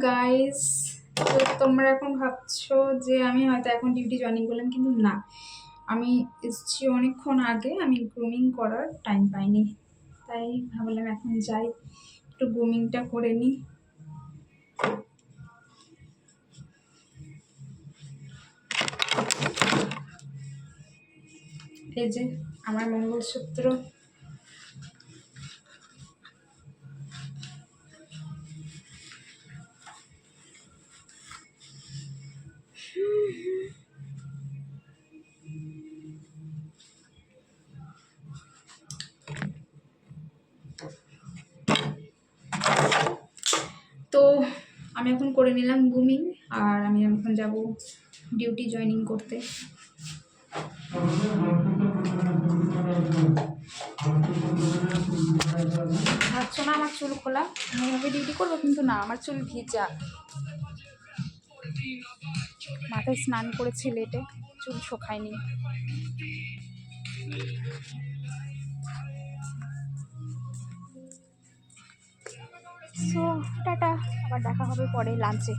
Guys, তো তোমরা এখন ভাবছো যে আমি হয়তো এখন ডিউটি জয়েনিং করলাম, কিন্তু না, আমি এসেছি অনেকক্ষণ আগে। আমি গ্রুমিং করার টাইম পাইনি, তাই ভাবলাম এখন যাই, একটু গ্রুমিংটা করে নিই। এই যে আমার মঙ্গলসূত্র, তো আমি এখন করে নিলাম গ্রুমিং, আর আমি এখন যাব ডিউটি জয়েনিং করতে। ভাবছো না আমার চুল খোলা, আমি এভাবে ডিউটি করবো, কিন্তু না, আমার চুল ভিজা, মাথায় স্নান করেছি লেটে, চুল শুকায়নি। সো টাটা, আবার দেখা হবে পরে লাঞ্চে।